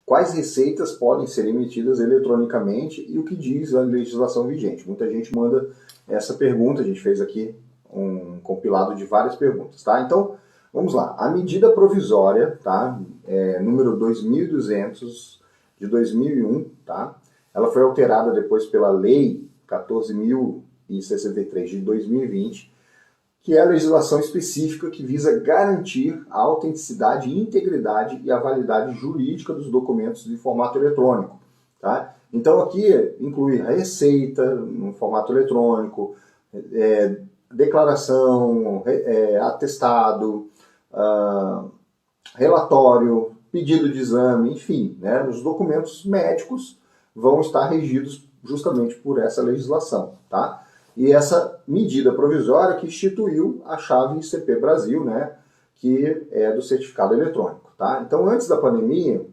quais receitas podem ser emitidas eletronicamente e o que diz a legislação vigente. Muita gente manda essa pergunta, a gente fez aqui um compilado de várias perguntas, tá? Então, vamos lá. A medida provisória, tá? Número 2200 de 2001, tá? Ela foi alterada depois pela Lei 14.063 de 2020, que é a legislação específica que visa garantir a autenticidade, integridade e a validade jurídica dos documentos de formato eletrônico. Tá? Então aqui inclui a receita no formato eletrônico, declaração, atestado, relatório, pedido de exame, enfim, né? Os documentos médicos vão estar regidos justamente por essa legislação. Tá? E essa medida provisória que instituiu a chave CP Brasil, né, que é do certificado eletrônico. Tá? Então, antes da pandemia,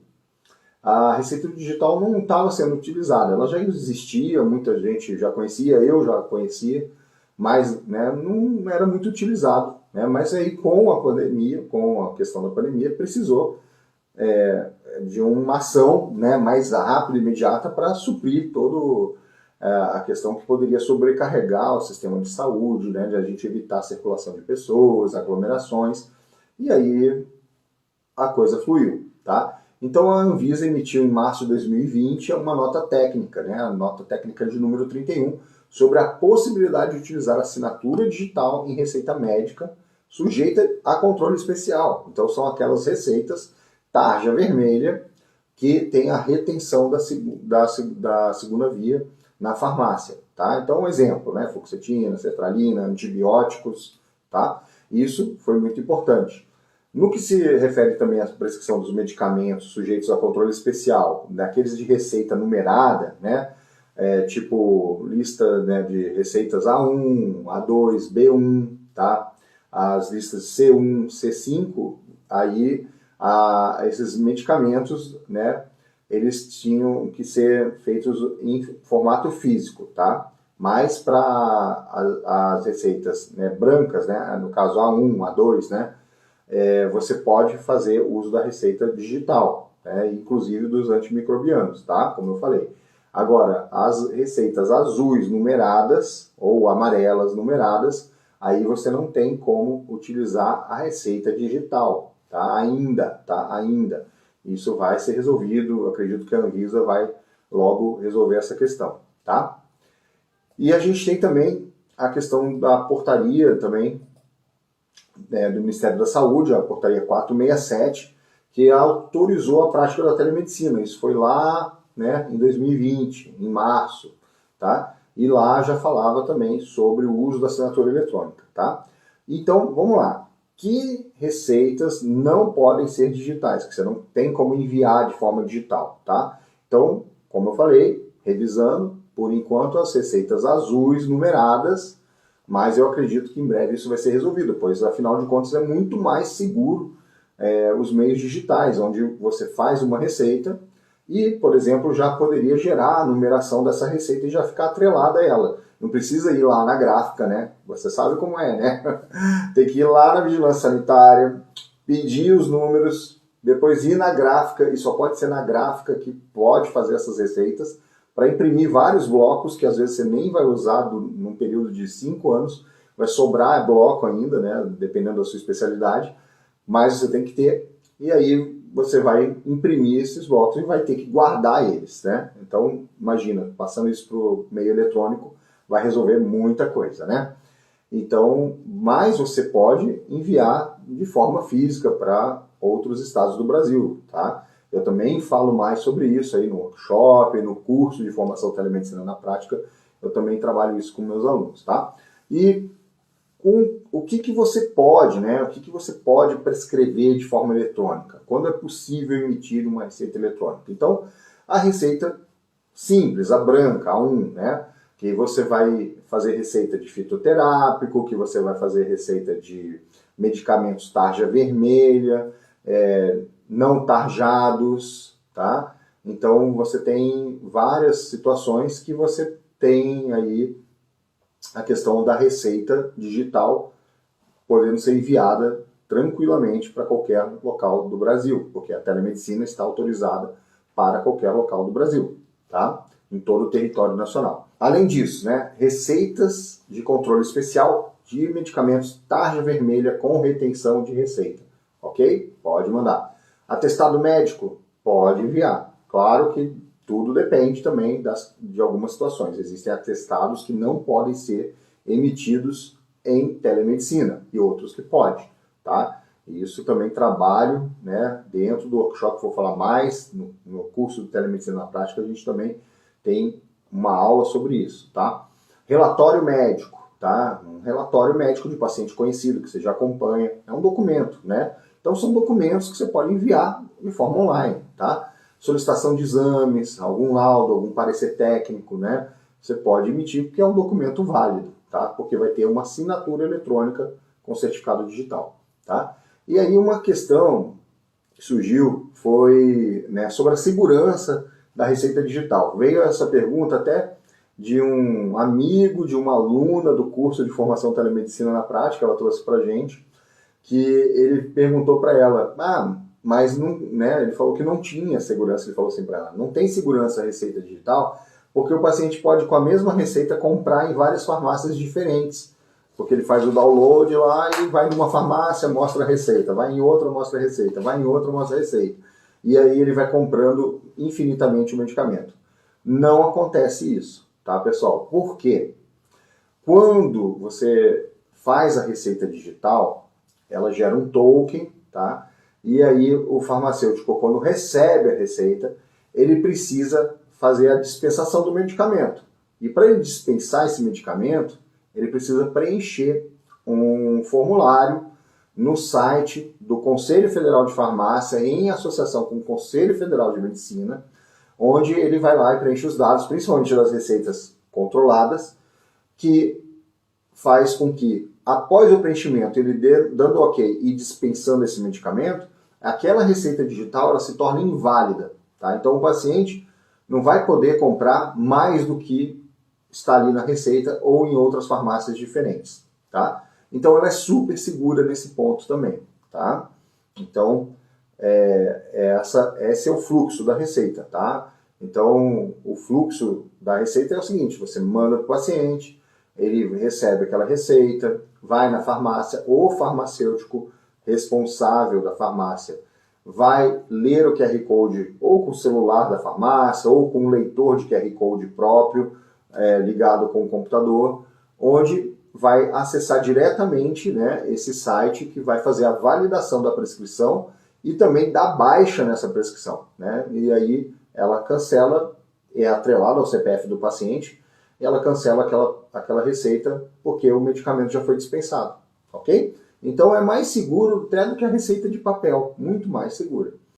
a receita digital não estava sendo utilizada. Ela já existia, muita gente já conhecia, eu já conhecia, mas né, não era muito utilizado. Né? Mas aí, com a pandemia, com a questão da pandemia, precisou de uma ação, né, mais rápida e imediata para suprir todo a questão que poderia sobrecarregar o sistema de saúde, né, de a gente evitar a circulação de pessoas, aglomerações, e aí a coisa fluiu, tá? Então a Anvisa emitiu em março de 2020 uma nota técnica, né, a nota técnica de número 31, sobre a possibilidade de utilizar assinatura digital em receita médica sujeita a controle especial. Então são aquelas receitas tarja vermelha que tem a retenção da segunda via na farmácia, tá? Então, um exemplo, né? Fluoxetina, sertralina, antibióticos, tá? Isso foi muito importante. No que se refere também à prescrição dos medicamentos sujeitos a controle especial, daqueles de receita numerada, né? Tipo lista, né, de receitas A1, A2, B1, tá? As listas C1, C5, aí esses medicamentos, né? Eles tinham que ser feitos em formato físico, tá? Mas para as receitas, né, brancas, né, no caso A1, A2, né, você pode fazer uso da receita digital, né, inclusive dos antimicrobianos, tá? Como eu falei. Agora, as receitas azuis numeradas ou amarelas numeradas, aí você não tem como utilizar a receita digital, tá? Ainda. Isso vai ser resolvido, eu acredito que a Anvisa vai logo resolver essa questão, tá? E a gente tem também a questão da portaria também, né, do Ministério da Saúde, a portaria 467, que autorizou a prática da telemedicina. Isso foi lá, né, em 2020, em março, tá? E lá já falava também sobre o uso da assinatura eletrônica, tá? Então, vamos lá. Que receitas não podem ser digitais, que você não tem como enviar de forma digital, tá? Então, como eu falei, revisando, por enquanto as receitas azuis numeradas, mas eu acredito que em breve isso vai ser resolvido, pois afinal de contas é muito mais seguro os meios digitais, onde você faz uma receita e, por exemplo, já poderia gerar a numeração dessa receita e já ficar atrelada a ela. Não precisa ir lá na gráfica, né? Você sabe como é, né? Tem que ir lá na vigilância sanitária, pedir os números, depois ir na gráfica, e só pode ser na gráfica que pode fazer essas receitas, para imprimir vários blocos que às vezes você nem vai usar num período de 5 anos, vai sobrar bloco ainda, né? Dependendo da sua especialidade, mas você tem que ter, e aí você vai imprimir esses blocos e vai ter que guardar eles, né? Então, imagina, passando isso para o meio eletrônico, vai resolver muita coisa, né? Então, mas você pode enviar de forma física para outros estados do Brasil, tá? Eu também falo mais sobre isso aí no workshop, no curso de formação telemedicina na prática, eu também trabalho isso com meus alunos, tá? E o que você pode, né? O que você pode prescrever de forma eletrônica? Quando é possível emitir uma receita eletrônica? Então, a receita simples, a branca, A1, né? Que você vai fazer receita de fitoterápico, que você vai fazer receita de medicamentos tarja vermelha, não tarjados, tá? Então você tem várias situações que você tem aí a questão da receita digital podendo ser enviada tranquilamente para qualquer local do Brasil, porque a telemedicina está autorizada para qualquer local do Brasil, tá? Em todo o território nacional. Além disso, né, receitas de controle especial de medicamentos tarja vermelha com retenção de receita, ok? Pode mandar. Atestado médico? Pode enviar. Claro que tudo depende também de algumas situações. Existem atestados que não podem ser emitidos em telemedicina e outros que podem, tá? Isso também trabalho, né, dentro do workshop, vou falar mais, no curso de telemedicina na prática, a gente também tem uma aula sobre isso, tá? Relatório médico, tá? Um relatório médico de paciente conhecido, que você já acompanha, é um documento, né? Então são documentos que você pode enviar de forma online, tá? Solicitação de exames, algum laudo, algum parecer técnico, né? Você pode emitir porque é um documento válido, tá? Porque vai ter uma assinatura eletrônica com certificado digital, tá? E aí uma questão que surgiu foi, né, sobre a segurança da receita digital. Veio essa pergunta até de um amigo, de uma aluna do curso de formação telemedicina na prática, ela trouxe pra gente, que ele perguntou para ela, mas não, né, ele falou que não tinha segurança, ele falou assim para ela, não tem segurança a receita digital, porque o paciente pode com a mesma receita comprar em várias farmácias diferentes, porque ele faz o download lá e vai numa farmácia, mostra a receita, vai em outra, mostra a receita, vai em outra, mostra a receita. E aí ele vai comprando infinitamente o medicamento. Não acontece isso, tá, pessoal? Por quê? Quando você faz a receita digital, ela gera um token, tá? E aí o farmacêutico, quando recebe a receita, ele precisa fazer a dispensação do medicamento. E para ele dispensar esse medicamento, ele precisa preencher um formulário no site do Conselho Federal de Farmácia, em associação com o Conselho Federal de Medicina, onde ele vai lá e preenche os dados, principalmente das receitas controladas, que faz com que, após o preenchimento, ele dando ok e dispensando esse medicamento, aquela receita digital ela se torna inválida, tá? Então o paciente não vai poder comprar mais do que está ali na receita ou em outras farmácias diferentes, tá? Então ela é super segura nesse ponto também, tá? Então esse é o fluxo da receita, tá? Então o fluxo da receita é o seguinte, você manda para o paciente, ele recebe aquela receita, vai na farmácia, o farmacêutico responsável da farmácia vai ler o QR Code ou com o celular da farmácia ou com um leitor de QR Code próprio, ligado com o computador, onde vai acessar diretamente, né, esse site que vai fazer a validação da prescrição e também dar baixa nessa prescrição, né? E aí ela cancela, é atrelada ao CPF do paciente, e ela cancela aquela receita porque o medicamento já foi dispensado, ok? Então é mais seguro até do que a receita de papel, muito mais segura.